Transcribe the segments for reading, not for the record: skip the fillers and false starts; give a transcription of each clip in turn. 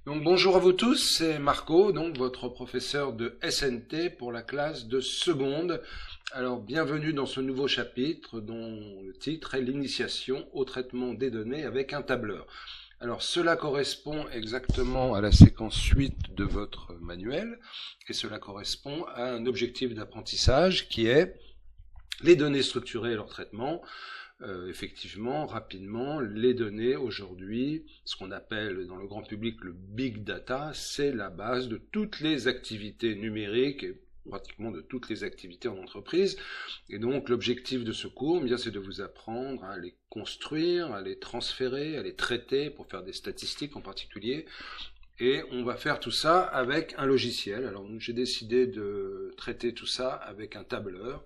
Donc bonjour à vous tous, c'est Marco, donc votre professeur de SNT pour la classe de seconde. Alors bienvenue dans ce nouveau chapitre dont le titre est l'initiation au traitement des données avec un tableur. Alors cela correspond exactement à la séquence 8 de votre manuel et cela correspond à un objectif d'apprentissage qui est les données structurées et leur traitement. Effectivement, rapidement, les données aujourd'hui, ce qu'on appelle dans le grand public le big data, c'est la base de toutes les activités numériques et pratiquement de toutes les activités en entreprise. Et donc l'objectif de ce cours, bien, c'est de vous apprendre à les construire, à les transférer, à les traiter pour faire des statistiques en particulier. Et on va faire tout ça avec un logiciel. Alors j'ai décidé de traiter tout ça avec un tableur.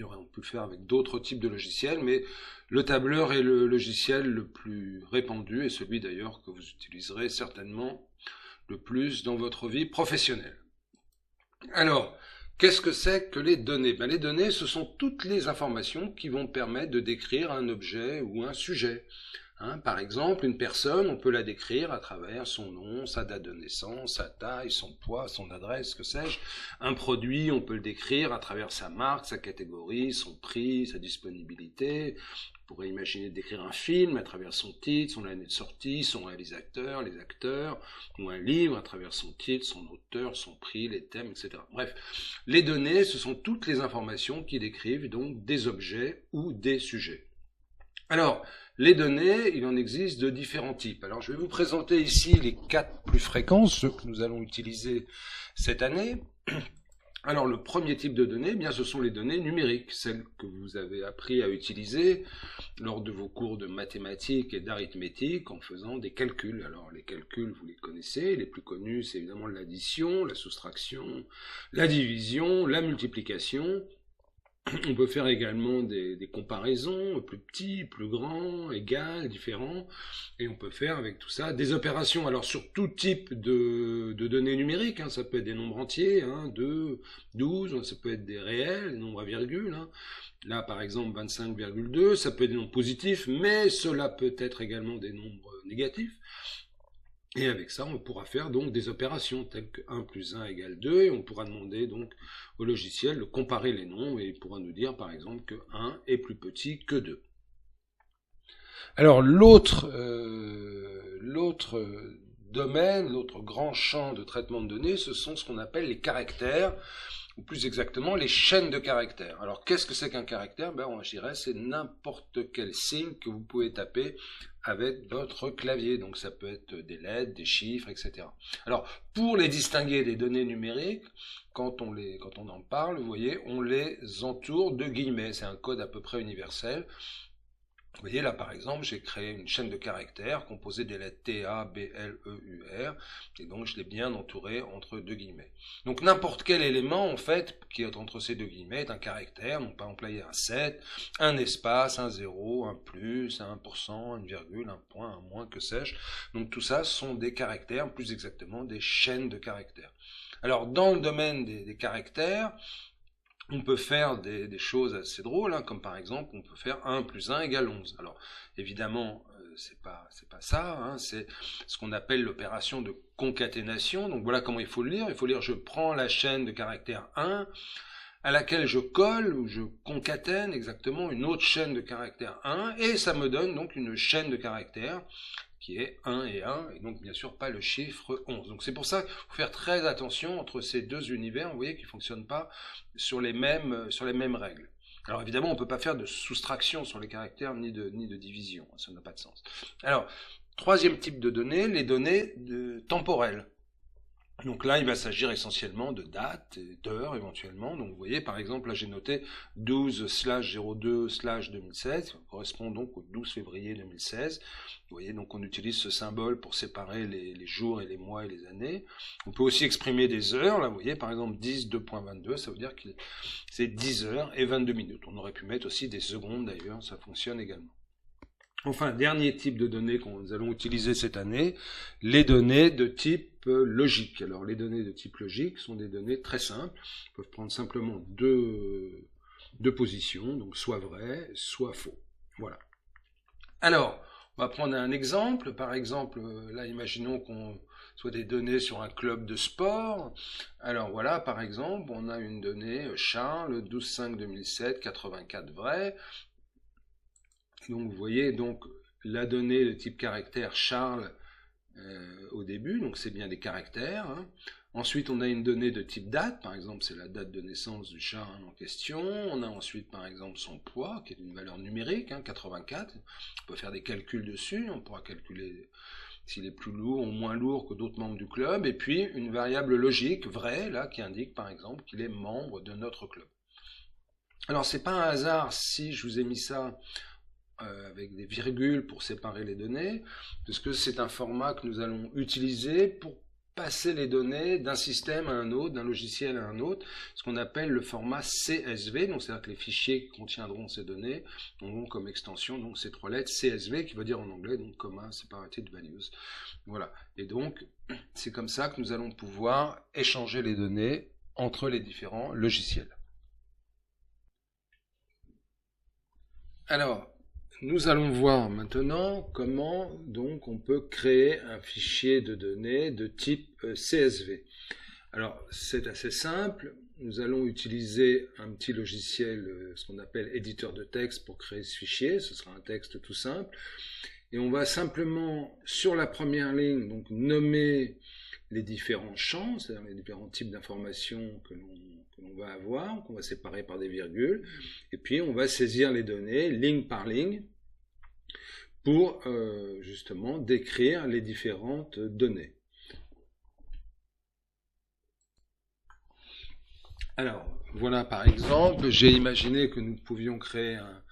On peut le faire avec d'autres types de logiciels, mais le tableur est le logiciel le plus répandu et celui d'ailleurs que vous utiliserez certainement le plus dans votre vie professionnelle. Alors, qu'est-ce que c'est que les données? Les données, ce sont toutes les informations qui vont permettre de décrire un objet ou un sujet. Par exemple, une personne, on peut la décrire à travers son nom, sa date de naissance, sa taille, son poids, son adresse, que sais-je. Un produit, on peut le décrire à travers sa marque, sa catégorie, son prix, sa disponibilité. On pourrait imaginer décrire un film à travers son titre, son année de sortie, son réalisateur, les acteurs, ou un livre à travers son titre, son auteur, son prix, les thèmes, etc. Bref, les données, ce sont toutes les informations qui décrivent donc des objets ou des sujets. Alors, les données, il en existe de différents types. Alors, je vais vous présenter ici les 4 plus fréquents, ceux que nous allons utiliser cette année. Alors, le premier type de données, bien, ce sont les données numériques, celles que vous avez appris à utiliser lors de vos cours de mathématiques et d'arithmétique en faisant des calculs. Alors, les calculs, vous les connaissez, les plus connus, c'est évidemment l'addition, la soustraction, la division, la multiplication. On peut faire également des comparaisons, plus petits, plus grands, égal, différents, et on peut faire avec tout ça des opérations. Alors sur tout type de données numériques, ça peut être des nombres entiers, 2, 12, ça peut être des réels, des nombres à virgule. Là par exemple 25,2, ça peut être des nombres positifs, mais cela peut être également des nombres négatifs. Et avec ça, on pourra faire donc des opérations telles que 1 plus 1 égale 2, et on pourra demander donc au logiciel de comparer les nombres, et il pourra nous dire par exemple que 1 est plus petit que 2. Alors l'autre domaine, l'autre grand champ de traitement de données, ce sont ce qu'on appelle les caractères, ou plus exactement les chaînes de caractères. Alors qu'est-ce que c'est qu'un caractère? Je dirais c'est n'importe quel signe que vous pouvez taper avec votre clavier. Donc ça peut être des lettres, des chiffres, etc. Alors pour les distinguer des données numériques, quand on en parle, vous voyez, on les entoure de guillemets. C'est un code à peu près universel. Vous voyez là par exemple, j'ai créé une chaîne de caractères composée des lettres T, A, B, L, E, U, R, et donc je l'ai bien entouré entre deux guillemets. Donc n'importe quel élément en fait qui est entre ces deux guillemets est un caractère, donc par exemple là il y a un 7, un espace, un 0, un plus, un 1%, une virgule, un point, un moins, que sais-je. Donc tout ça sont des caractères, plus exactement des chaînes de caractères. Alors dans le domaine des caractères, on peut faire des choses assez drôles, comme par exemple, on peut faire 1 plus 1 égale 11. Alors, évidemment, c'est pas ça, c'est ce qu'on appelle l'opération de concaténation. Donc voilà comment il faut le lire. Il faut lire, je prends la chaîne de caractères 1, à laquelle je colle, ou je concatène exactement une autre chaîne de caractères 1, et ça me donne donc une chaîne de caractères qui est 1 et 1, et donc bien sûr pas le chiffre 11. Donc c'est pour ça qu'il faut faire très attention entre ces deux univers, vous voyez, qui ne fonctionnent pas sur les mêmes règles. Alors évidemment, on ne peut pas faire de soustraction sur les caractères, ni de division, ça n'a pas de sens. Alors, troisième type de données, les données temporelles. Donc là, il va s'agir essentiellement de dates, d'heures éventuellement. Donc vous voyez, par exemple, là j'ai noté 12/02/2016, ça correspond donc au 12 février 2016. Vous voyez, donc on utilise ce symbole pour séparer les jours et les mois et les années. On peut aussi exprimer des heures. Là, vous voyez, par exemple 10/2.22, ça veut dire que c'est 10 heures et 22 minutes. On aurait pu mettre aussi des secondes d'ailleurs, ça fonctionne également. Enfin, dernier type de données que nous allons utiliser cette année, les données de type logique. Alors, les données de type logique sont des données très simples. Elles peuvent prendre simplement deux positions, donc soit vrai, soit faux. Voilà. Alors, On va prendre un exemple. Par exemple, là, imaginons qu'on soit des données sur un club de sport. Alors voilà, par exemple, on a une donnée Charles, 12/5/2007, 84 vrai. Donc vous voyez donc la donnée de type caractère Charles au début, donc c'est bien des caractères. Hein. Ensuite, on a une donnée de type date, par exemple, c'est la date de naissance du Charles en question. On a ensuite, par exemple, son poids, qui est une valeur numérique, hein, 84. On peut faire des calculs dessus, on pourra calculer s'il est plus lourd ou moins lourd que d'autres membres du club. Et puis, une variable logique, vraie, là, qui indique, par exemple, qu'il est membre de notre club. Alors, c'est pas un hasard si je vous ai mis ça avec des virgules pour séparer les données, puisque c'est un format que nous allons utiliser pour passer les données d'un système à un autre, d'un logiciel à un autre, ce qu'on appelle le format CSV, donc c'est-à-dire que les fichiers qui contiendront ces données auront comme extension donc ces trois lettres CSV, qui veut dire en anglais donc Comma Separated Values. Voilà, et donc c'est comme ça que nous allons pouvoir échanger les données entre les différents logiciels. Alors, nous allons voir maintenant comment donc on peut créer un fichier de données de type CSV. Alors c'est assez simple, nous allons utiliser un petit logiciel, ce qu'on appelle éditeur de texte pour créer ce fichier, ce sera un texte tout simple, et on va simplement sur la première ligne donc nommer les différents champs, c'est-à-dire les différents types d'informations que l'on va avoir, qu'on va séparer par des virgules, et puis on va saisir les données ligne par ligne pour justement décrire les différentes données. Alors, voilà par exemple, j'ai imaginé que nous pouvions créer un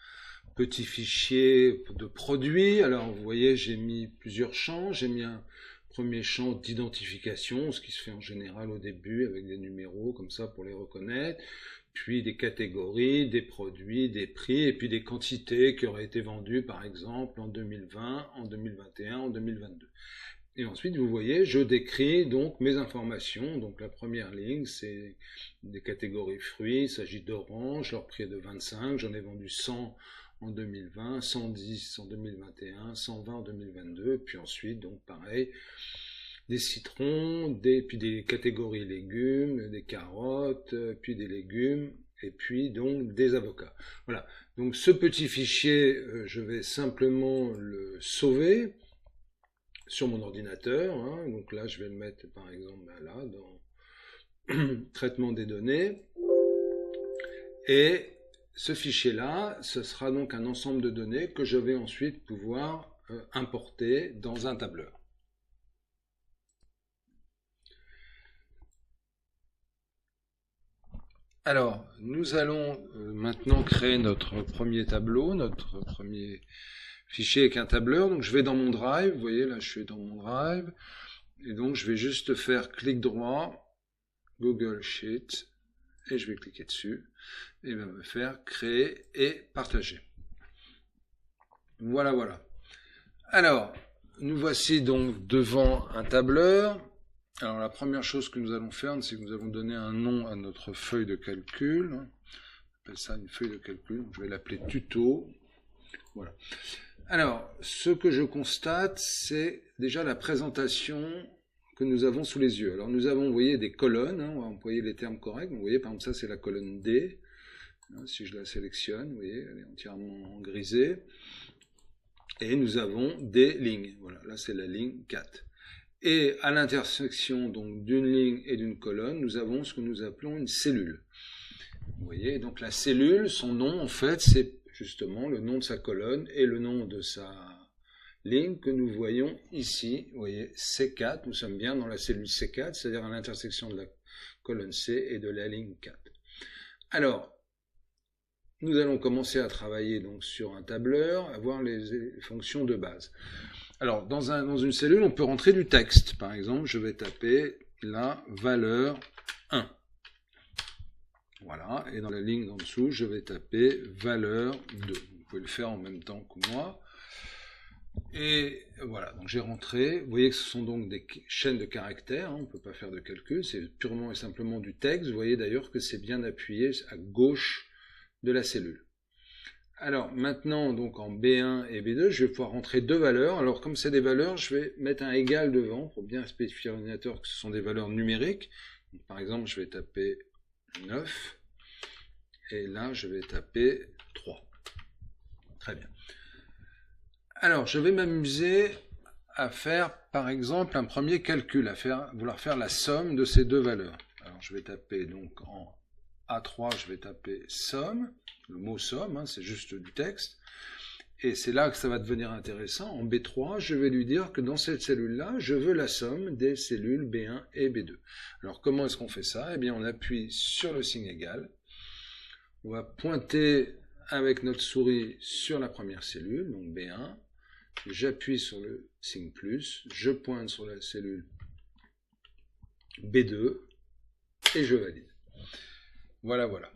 petit fichier de produits. Alors, vous voyez, j'ai mis plusieurs champs, j'ai mis un premier champ d'identification, ce qui se fait en général au début avec des numéros comme ça pour les reconnaître, puis des catégories, des produits, des prix, et puis des quantités qui auraient été vendues par exemple en 2020, en 2021, en 2022. Et ensuite, vous voyez, je décris donc mes informations. Donc la première ligne, c'est des catégories fruits, il s'agit d'oranges, leur prix est de 25, j'en ai vendu 100 en 2020, 110 en 2021, 120 en 2022, puis ensuite, donc pareil, des citrons, puis des catégories légumes, des carottes, puis des légumes, et puis donc des avocats. Voilà, donc ce petit fichier, je vais simplement le sauver sur mon ordinateur, hein. Donc là je vais le mettre par exemple là dans traitement des données, et ce fichier-là, ce sera donc un ensemble de données que je vais ensuite pouvoir importer dans un tableur. Alors, nous allons maintenant créer notre premier tableau, notre premier fichier avec un tableur. Donc je vais dans mon Drive, vous voyez là je suis dans mon Drive, et donc je vais juste faire clic droit, Google Sheet, et je vais cliquer dessus, et il va me faire créer et partager. Voilà, voilà. Alors, nous voici donc devant un tableur. Alors la première chose que nous allons faire, c'est que nous allons donner un nom à notre feuille de calcul. On appelle ça une feuille de calcul, donc je vais l'appeler tuto. Voilà. Alors, ce que je constate, c'est déjà la présentation que nous avons sous les yeux. Alors nous avons, vous voyez, des colonnes, hein, on va employer les termes corrects. Vous voyez, par exemple, ça c'est la colonne D. Si je la sélectionne, vous voyez, elle est entièrement grisée. Et nous avons des lignes. Voilà, là c'est la ligne 4. Et à l'intersection donc d'une ligne et d'une colonne, nous avons ce que nous appelons une cellule. Vous voyez, donc la cellule, son nom en fait, c'est justement le nom de sa colonne et le nom de sa ligne que nous voyons ici. Vous voyez, C4, nous sommes bien dans la cellule C4, c'est-à-dire à l'intersection de la colonne C et de la ligne 4. Alors, nous allons commencer à travailler donc sur un tableur, à voir les fonctions de base. Alors, dans une cellule, on peut rentrer du texte. Par exemple, je vais taper la valeur 1. Voilà, et dans la ligne en dessous, je vais taper valeur 2. Vous pouvez le faire en même temps que moi. Et voilà, donc j'ai rentré. Vous voyez que ce sont donc des chaînes de caractères, hein, on ne peut pas faire de calcul, c'est purement et simplement du texte. Vous voyez d'ailleurs que c'est bien appuyé à gauche de la cellule. Alors maintenant, donc en B1 et B2, je vais pouvoir rentrer deux valeurs. Alors comme c'est des valeurs, je vais mettre un égal devant pour bien spécifier à l'ordinateur que ce sont des valeurs numériques. Donc, par exemple, je vais taper 9 et là, je vais taper 3. Très bien. Alors, je vais m'amuser à faire, par exemple, un premier calcul, vouloir faire la somme de ces deux valeurs. Alors, je vais taper donc en A3, je vais taper somme, le mot somme, hein, c'est juste du texte. Et c'est là que ça va devenir intéressant. En B3, je vais lui dire que dans cette cellule-là, je veux la somme des cellules B1 et B2. Alors, comment est-ce qu'on fait ça? Eh bien, on appuie sur le signe égal. On va pointer avec notre souris sur la première cellule, donc B1. J'appuie sur le signe plus, je pointe sur la cellule B2 et je valide. Voilà, voilà.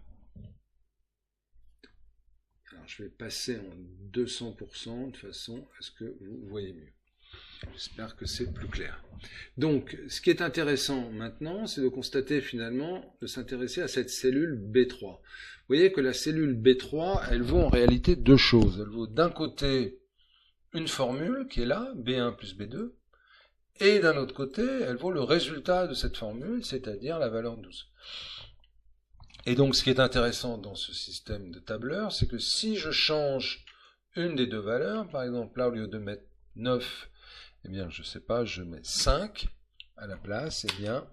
Alors je vais passer en 200% de façon à ce que vous voyez mieux. J'espère que c'est plus clair. Donc, ce qui est intéressant maintenant, c'est de constater finalement, de s'intéresser à cette cellule B3. Vous voyez que la cellule B3, elle vaut en réalité deux choses. Elle vaut d'un côté une formule qui est là, B1 plus B2, et d'un autre côté, elle vaut le résultat de cette formule, c'est-à-dire la valeur 12. Et donc, ce qui est intéressant dans ce système de tableur, c'est que si je change une des deux valeurs, par exemple là, au lieu de mettre 9, eh bien, je sais pas, je mets 5 à la place, eh bien,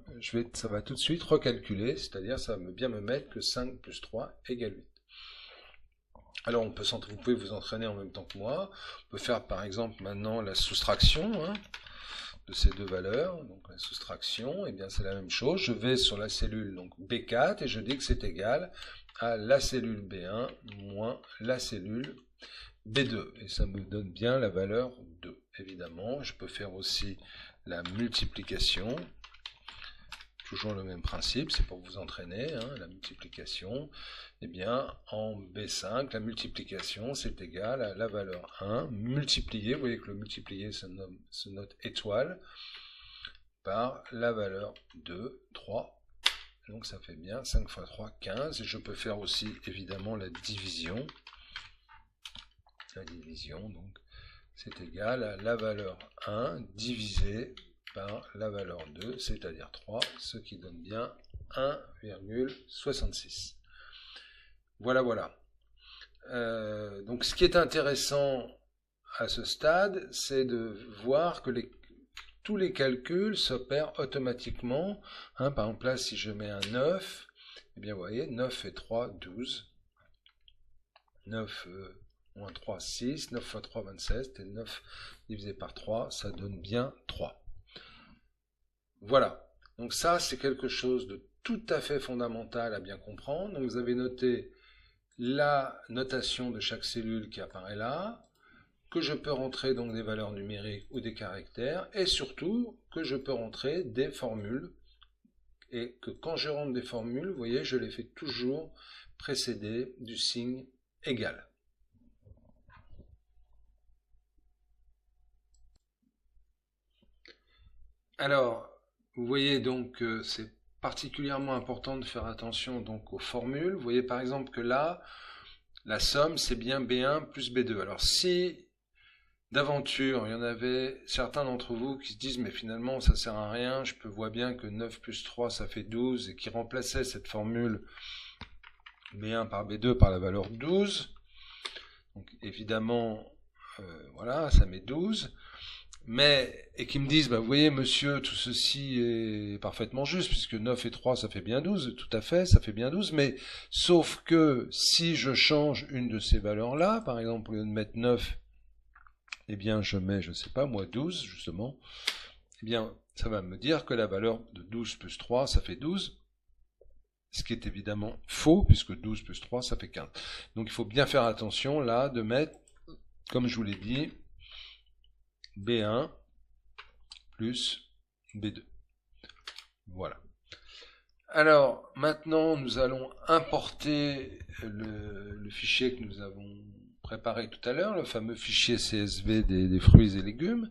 ça va tout de suite recalculer, c'est-à-dire ça va bien me mettre que 5 plus 3 égale 8. Alors, vous pouvez vous entraîner en même temps que moi. On peut faire, par exemple, maintenant la soustraction de ces deux valeurs. Donc, la soustraction, eh bien, c'est la même chose. Je vais sur la cellule donc B4 et je dis que c'est égal à la cellule B1 moins la cellule B2. Et ça me donne bien la valeur 2. Évidemment, je peux faire aussi la multiplication. Toujours le même principe, c'est pour vous entraîner, hein, la multiplication. Eh bien, en B5, la multiplication, c'est égal à la valeur 1 multiplié, vous voyez que le multiplié se note étoile, par la valeur 2, 3. Donc ça fait bien 5 fois 3, 15. Et je peux faire aussi, évidemment, la division. La division, donc, c'est égal à la valeur 1 divisé par la valeur 2, c'est-à-dire 3, ce qui donne bien 1,66. Voilà, voilà. Donc ce qui est intéressant à ce stade, c'est de voir que tous les calculs s'opèrent automatiquement. Hein, par exemple là, si je mets un 9, eh bien vous voyez, 9 et 3, 12. 9 moins 3, 6. 9 fois 3, 27. Et 9 divisé par 3, ça donne bien 3. Voilà, donc ça c'est quelque chose de tout à fait fondamental à bien comprendre. Donc vous avez noté la notation de chaque cellule qui apparaît là, que je peux rentrer donc des valeurs numériques ou des caractères, et surtout que je peux rentrer des formules, et que quand je rentre des formules, vous voyez, je les fais toujours précéder du signe égal. Alors, vous voyez donc que c'est particulièrement important de faire attention donc aux formules. Vous voyez par exemple que là, la somme c'est bien B1 plus B2. Alors si d'aventure il y en avait certains d'entre vous qui se disent mais finalement ça sert à rien, je vois bien que 9 plus 3 ça fait 12 et qui remplaçaient cette formule B1 par B2 par la valeur 12. Donc évidemment, voilà, ça met 12. Et qui me disent, bah, vous voyez monsieur, tout ceci est parfaitement juste, puisque 9 et 3 ça fait bien 12, tout à fait, ça fait bien 12, mais sauf que si je change une de ces valeurs-là, par exemple au lieu de mettre 9, eh bien je mets, je sais pas moi, 12 justement, eh bien ça va me dire que la valeur de 12 plus 3 ça fait 12, ce qui est évidemment faux, puisque 12 plus 3 ça fait 15. Donc il faut bien faire attention là de mettre, comme je vous l'ai dit, B1 plus B2. Voilà. Alors, maintenant, nous allons importer le fichier que nous avons préparé tout à l'heure, le fameux fichier CSV des fruits et légumes.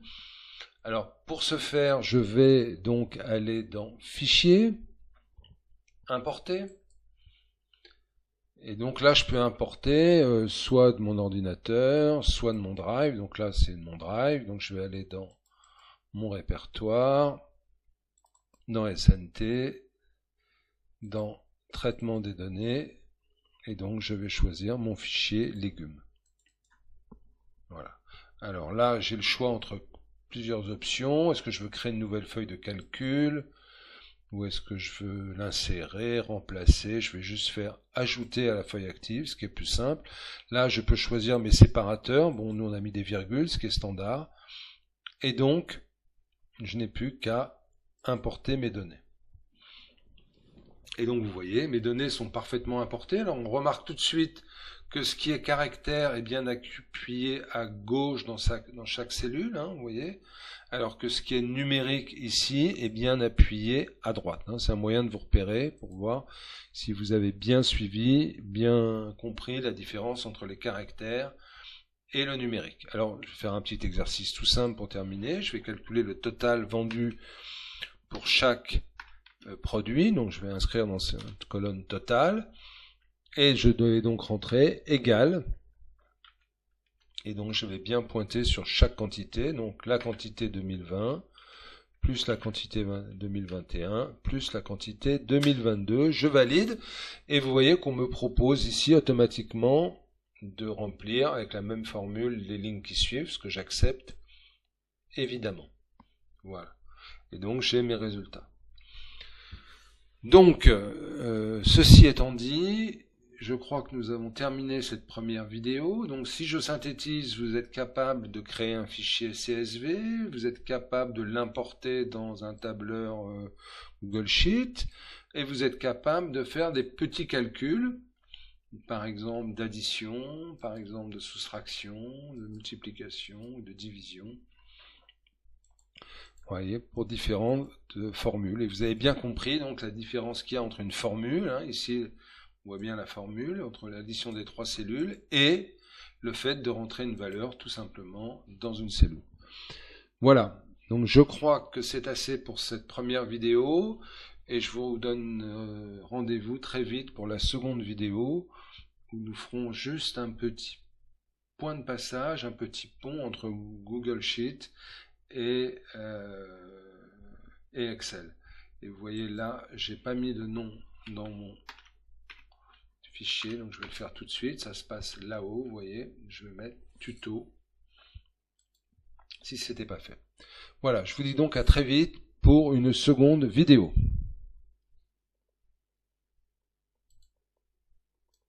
Alors, pour ce faire, je vais donc aller dans Fichier, Importer. Et donc là, je peux importer soit de mon ordinateur, soit de mon drive. Donc là, c'est de mon drive. Donc je vais aller dans mon répertoire, dans SNT, dans traitement des données. Et donc je vais choisir mon fichier légumes. Voilà. Alors là, j'ai le choix entre plusieurs options. Est-ce que je veux créer une nouvelle feuille de calcul? Ou est-ce que je veux l'insérer, remplacer? Je vais juste faire ajouter à la feuille active, ce qui est plus simple. Là, je peux choisir mes séparateurs. Bon, nous on a mis des virgules, ce qui est standard. Et donc, je n'ai plus qu'à importer mes données. Et donc, vous voyez, mes données sont parfaitement importées. Alors, on remarque tout de suite que ce qui est caractère est bien appuyé à gauche dans chaque cellule, hein, vous voyez, alors que ce qui est numérique ici est bien appuyé à droite. Hein. C'est un moyen de vous repérer pour voir si vous avez bien suivi, bien compris la différence entre les caractères et le numérique. Alors, je vais faire un petit exercice tout simple pour terminer. Je vais calculer le total vendu pour chaque produit. Donc, je vais inscrire dans cette colonne totale. Et je devais donc rentrer égal. Et donc je vais bien pointer sur chaque quantité. Donc la quantité 2020, plus la quantité 2021, plus la quantité 2022. Je valide. Et vous voyez qu'on me propose ici automatiquement de remplir avec la même formule les lignes qui suivent, ce que j'accepte évidemment. Voilà. Et donc j'ai mes résultats. Donc, ceci étant dit, je crois que nous avons terminé cette première vidéo. Donc si je synthétise, vous êtes capable de créer un fichier CSV, vous êtes capable de l'importer dans un tableur Google Sheet, et vous êtes capable de faire des petits calculs, par exemple d'addition, par exemple de soustraction, de multiplication, de division. Vous voyez, pour différentes formules. Et vous avez bien compris donc la différence qu'il y a entre une formule, hein, ici on voit bien la formule, entre l'addition des trois cellules et le fait de rentrer une valeur tout simplement dans une cellule. Voilà, donc je crois que c'est assez pour cette première vidéo et je vous donne rendez-vous très vite pour la seconde vidéo où nous ferons juste un petit point de passage, un petit pont entre Google Sheet et Excel. Et vous voyez là, j'ai pas mis de nom dans mon fichier, donc je vais le faire tout de suite. Ça se passe là-haut, vous voyez. Je vais mettre tuto si ce n'était pas fait. Voilà, je vous dis donc à très vite pour une seconde vidéo.